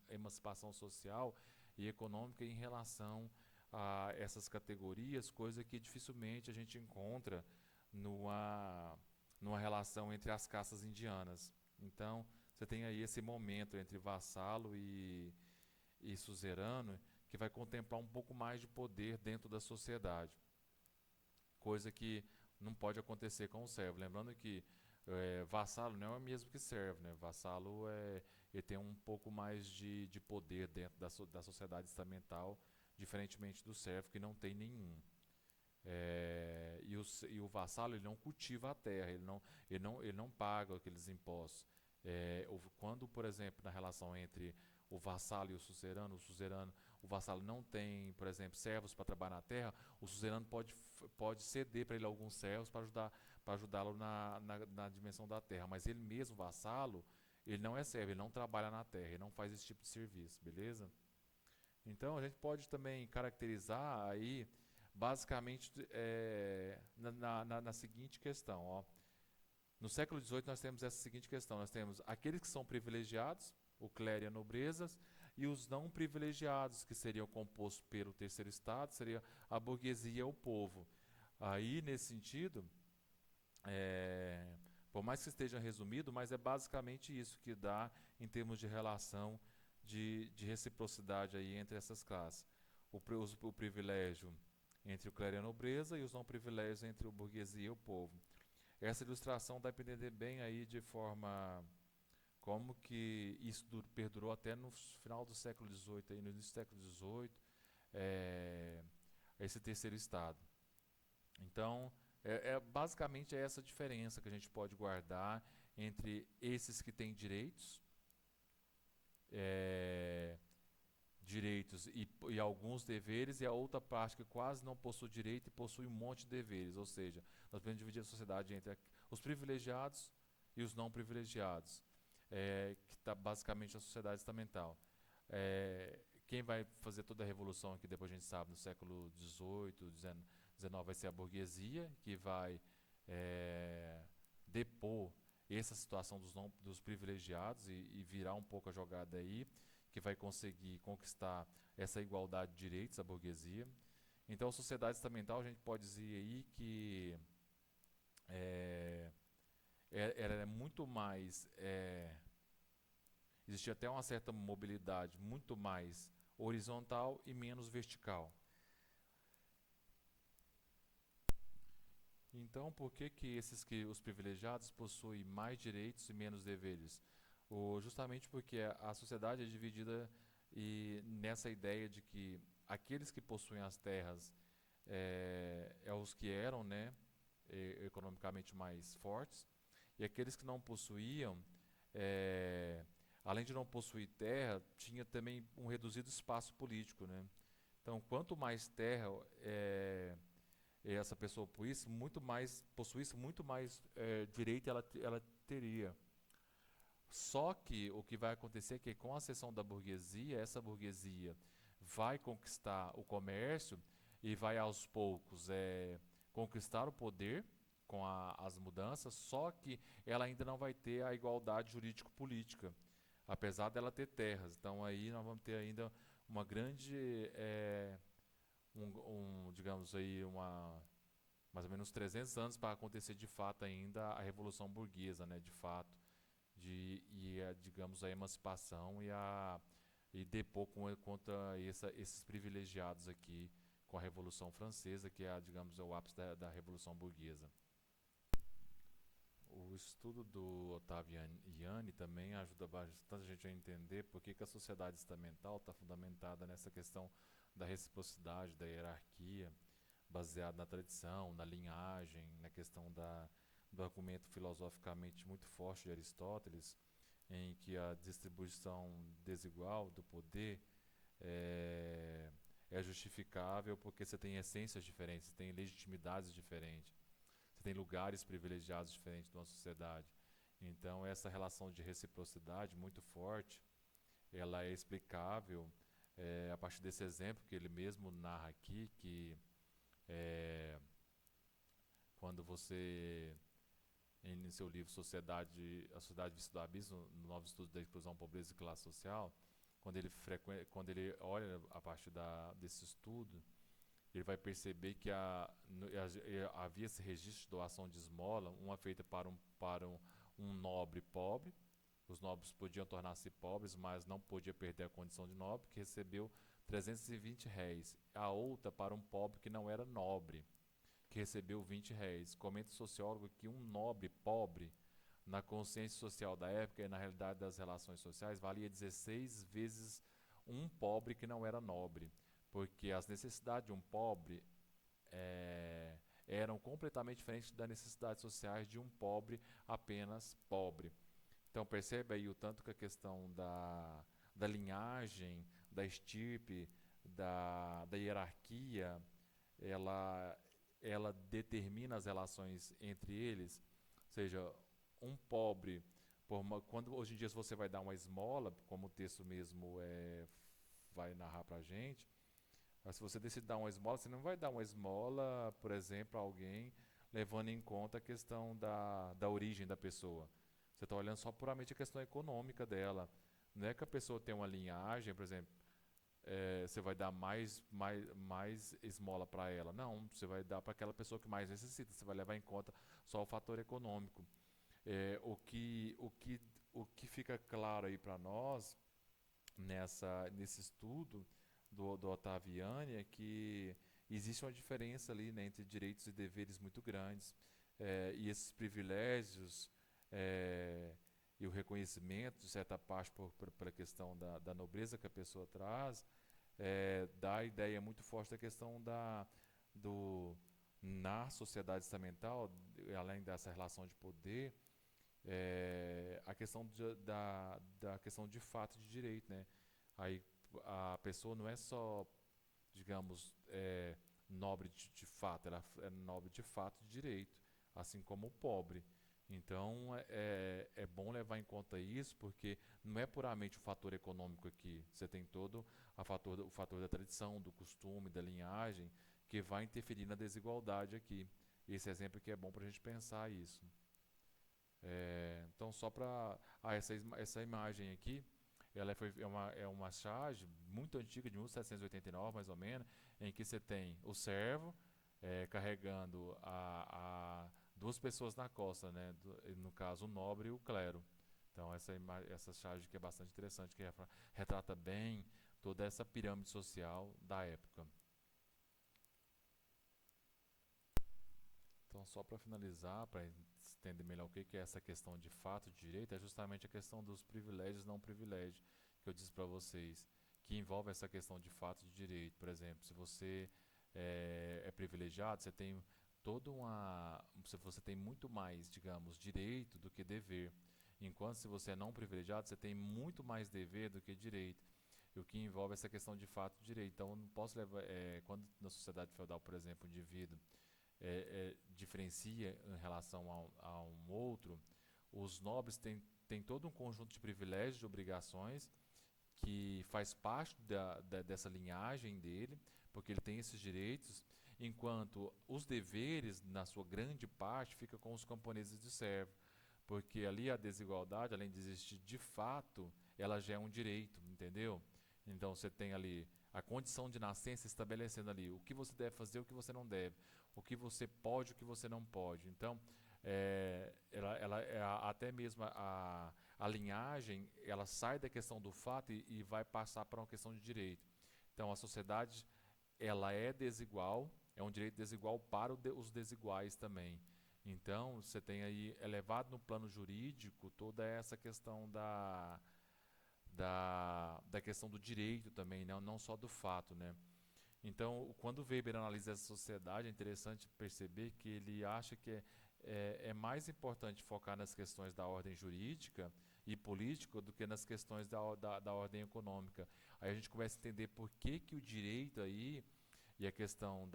emancipação social e econômica em relação a essas categorias, coisa que dificilmente a gente encontra numa relação entre as castas indianas. Então, você tem aí esse momento entre vassalo e suzerano que vai contemplar um pouco mais de poder dentro da sociedade, coisa que não pode acontecer com o servo. Lembrando que vassalo não é o mesmo que servo, né? Vassalo ele tem um pouco mais de poder dentro da sociedade estamental, diferentemente do servo que não tem nenhum. E o vassalo ele não cultiva a terra, ele não paga aqueles impostos. Quando, por exemplo, na relação entre o vassalo e o suzerano, o vassalo não tem, por exemplo, servos para trabalhar na terra, o suzerano pode ceder para ele alguns servos para ajudá-lo na dimensão da terra, mas ele mesmo, vassalo, ele não é servo, ele não trabalha na terra, ele não faz esse tipo de serviço, beleza? Então a gente pode também caracterizar aí basicamente na seguinte questão, ó. No século XVIII nós temos essa seguinte questão, nós temos aqueles que são privilegiados, o clero e a nobreza, e os não privilegiados, que seriam compostos pelo terceiro estado, seria a burguesia e o povo. Aí, nesse sentido, é, por mais que esteja resumido, mas é basicamente isso que dá em termos de relação de reciprocidade aí entre essas classes. O privilégio entre o clero e a nobreza e os não privilégios entre o burguesia e o povo. Essa ilustração dá para entender bem aí de forma como que isso perdurou até no final do século XVIII, aí no início do século XVIII, é, esse terceiro estado. Então, basicamente é essa diferença que a gente pode guardar entre esses que têm direitos, é, direitos e alguns deveres, e a outra parte que quase não possui direito e possui um monte de deveres. Ou seja, nós podemos dividir a sociedade entre os privilegiados e os não privilegiados, que está basicamente a sociedade estamental. Quem vai fazer toda a revolução aqui, depois a gente sabe, no século XVIII, XIX, vai ser a burguesia, que vai depor essa situação dos privilegiados e virar um pouco a jogada aí, que vai conseguir conquistar essa igualdade de direitos à burguesia. Então, a sociedade estamental, a gente pode dizer aí que ela é muito mais... existe até uma certa mobilidade muito mais horizontal e menos vertical. Então, por que os privilegiados possuem mais direitos e menos deveres? Justamente porque a sociedade é dividida nessa ideia de que aqueles que possuem as terras os que eram, né, economicamente mais fortes, e aqueles que não possuíam, além de não possuir terra, tinha também um reduzido espaço político, né? Então, quanto mais terra essa pessoa possuísse muito mais direito ela teria. Só que o que vai acontecer é que com a ascensão da burguesia, essa burguesia vai conquistar o comércio e vai aos poucos conquistar o poder com as mudanças, só que ela ainda não vai ter a igualdade jurídico-política, apesar dela ter terras. Então aí nós vamos ter ainda uma grande, digamos aí, mais ou menos 300 anos para acontecer de fato ainda a Revolução Burguesa, né, de fato, digamos, a emancipação e depor contra esses privilegiados aqui com a Revolução Francesa, que é, digamos, o ápice da Revolução Burguesa. O estudo do Otávio Yanni também ajuda bastante a gente a entender por que a sociedade estamental está fundamentada nessa questão da reciprocidade, da hierarquia, baseada na tradição, na linhagem, na questão do argumento filosoficamente muito forte de Aristóteles, em que a distribuição desigual do poder é justificável porque você tem essências diferentes, você tem legitimidades diferentes, você tem lugares privilegiados diferentes de uma sociedade. Então, essa relação de reciprocidade muito forte, ela é explicável a partir desse exemplo que ele mesmo narra aqui, que quando você, em seu livro A Sociedade Vista do Abismo, no Novo Estudo da Exclusão, Pobreza e Classe Social, quando ele olha a partir desse estudo, ele vai perceber que havia esse registro de doação de esmola, uma feita para um nobre pobre. Os nobres podiam tornar-se pobres, mas não podia perder a condição de nobre, que recebeu 320 réis. A outra para um pobre que não era nobre, que recebeu 20 réis. Comenta o sociólogo que um nobre pobre, na consciência social da época e na realidade das relações sociais, valia 16 vezes um pobre que não era nobre, porque as necessidades de um pobre eram completamente diferentes das necessidades sociais de um pobre apenas pobre. Então percebe aí o tanto que a questão da linhagem, da estirpe, da hierarquia, ela determina as relações entre eles. Ou seja, um pobre, quando hoje em dia você vai dar uma esmola, como o texto mesmo vai narrar para a gente, mas se você decidir dar uma esmola, você não vai dar uma esmola, por exemplo, a alguém levando em conta a questão da origem da pessoa. Você está olhando só puramente a questão econômica dela. Não é que a pessoa tem uma linhagem, por exemplo, você vai dar mais esmola para ela. Não, você vai dar para aquela pessoa que mais necessita. Você vai levar em conta só o fator econômico. O que fica claro aí para nós nesse estudo do Ottaviani é que existe uma diferença ali, né, entre direitos e deveres muito grandes. E esses privilégios é, e o reconhecimento, de certa parte, pela questão da nobreza que a pessoa traz, dá a ideia muito forte da questão do, na sociedade estamental, além dessa relação de poder, a questão da questão de fato de direito, né? Aí a pessoa não é só, digamos, nobre de fato, ela é nobre de fato de direito, assim como o pobre. Então é bom levar em conta isso, porque não é puramente o fator econômico aqui. Você tem todo o fator da tradição, do costume, da linhagem, que vai interferir na desigualdade aqui. Esse exemplo que é bom para a gente pensar isso. Então, só para. Essa imagem aqui, é uma charge muito antiga, de 1789, mais ou menos, em que você tem o servo carregando duas pessoas na costa, né? No caso, o nobre e o clero. Então, essa charge que é bastante interessante, que retrata bem toda essa pirâmide social da época. Então, só para finalizar, para entender melhor o que é essa questão de fato de direito, é justamente a questão dos privilégios e não privilégios que eu disse para vocês, que envolve essa questão de fato de direito. Por exemplo, se você é privilegiado, você tem você tem muito mais, digamos, direito do que dever. Enquanto se você é não privilegiado, você tem muito mais dever do que direito. E o que envolve essa questão de fato de direito. Então, eu não posso levar, quando na sociedade feudal, por exemplo, o indivíduo diferencia em relação a um outro, os nobres têm todo um conjunto de privilégios e obrigações que faz parte dessa linhagem dele, porque ele tem esses direitos, enquanto os deveres, na sua grande parte, fica com os camponeses de servo, porque ali a desigualdade, além de existir de fato, ela já é um direito, entendeu? Então você tem ali a condição de nascença estabelecendo ali o que você deve fazer, o que você não deve, o que você pode, o que você não pode. Então, até mesmo a linhagem, ela sai da questão do fato e vai passar para uma questão de direito. Então, a sociedade, ela é desigual, é um direito desigual para os desiguais também. Então, você tem aí elevado no plano jurídico toda essa questão da questão do direito também, não só do fato, né? Então, quando o Weber analisa essa sociedade, é interessante perceber que ele acha que é mais importante focar nas questões da ordem jurídica e política do que nas questões da ordem econômica. Aí a gente começa a entender por que o direito aí e a questão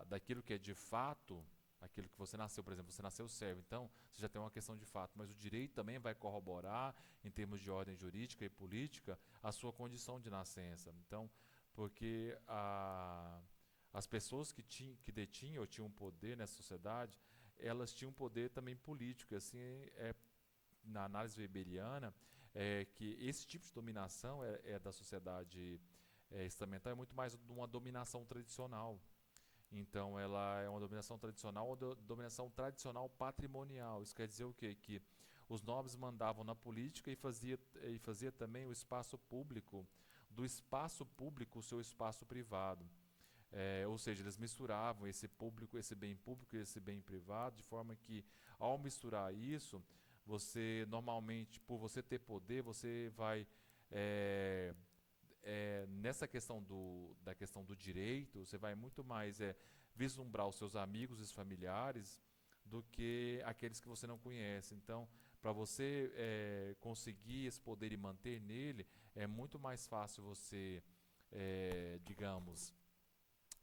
daquilo que é de fato, aquilo que você nasceu, por exemplo, você nasceu servo, então você já tem uma questão de fato, mas o direito também vai corroborar, em termos de ordem jurídica e política, a sua condição de nascença. Então, porque as pessoas que detinham ou tinham poder nessa sociedade, elas tinham poder também político. Assim, na análise weberiana, que esse tipo de dominação da sociedade estamental é muito mais de uma dominação tradicional. Então, ela é uma dominação tradicional ou dominação tradicional patrimonial. Isso quer dizer o quê? Que os nobres mandavam na política e fazia também o espaço público, do espaço público o seu espaço privado. Ou seja, eles misturavam esse público, esse bem público e esse bem privado, de forma que, ao misturar isso, você normalmente, por você ter poder, você vai é, nessa questão da questão do direito, você vai muito mais vislumbrar os seus amigos e os familiares do que aqueles que você não conhece. Então, para você conseguir esse poder e manter nele, é muito mais fácil você, digamos,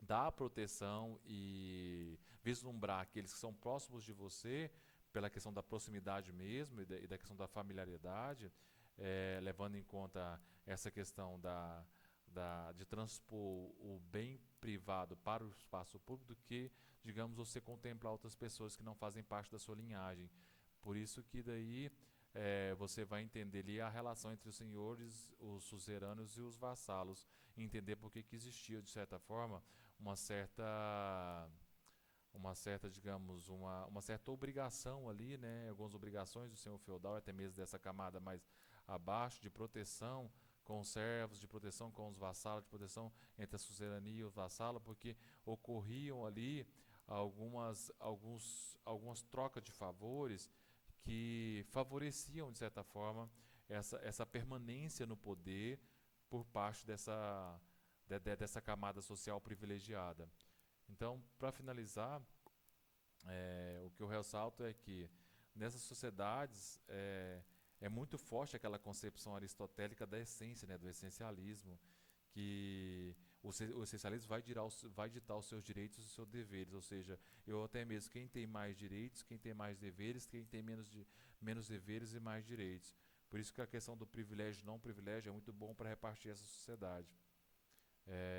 dar proteção e vislumbrar aqueles que são próximos de você, pela questão da proximidade mesmo e da questão da familiaridade, levando em conta essa questão de transpor o bem privado para o espaço público do que, digamos, você contemplar outras pessoas que não fazem parte da sua linhagem. Por isso que daí você vai entender ali a relação entre os senhores, os suzeranos e os vassalos, e entender por que que existia, de certa forma, uma certa digamos, uma certa obrigação ali, né, algumas obrigações do senhor feudal, até mesmo dessa camada mais abaixo, de proteção com os servos, de proteção com os vassalos, de proteção entre a suzerania e o vassalo, porque ocorriam ali algumas trocas de favores que favoreciam, de certa forma, essa permanência no poder por parte dessa camada social privilegiada. Então, para finalizar, o que eu ressalto é que nessas sociedades é muito forte aquela concepção aristotélica da essência, né, do essencialismo, que o essencialismo vai ditar os seus direitos e os seus deveres, ou seja, eu até mesmo quem tem mais direitos, quem tem mais deveres, quem tem menos deveres e mais direitos. Por isso que a questão do privilégio e não privilégio é muito bom para repartir essa sociedade.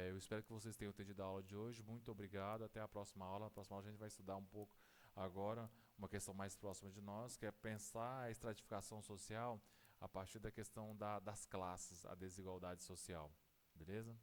Eu espero que vocês tenham entendido a aula de hoje. Muito obrigado. Até a próxima aula. Na próxima aula a gente vai estudar um pouco agora uma questão mais próxima de nós, que é pensar a estratificação social a partir da questão das classes, a desigualdade social. Beleza?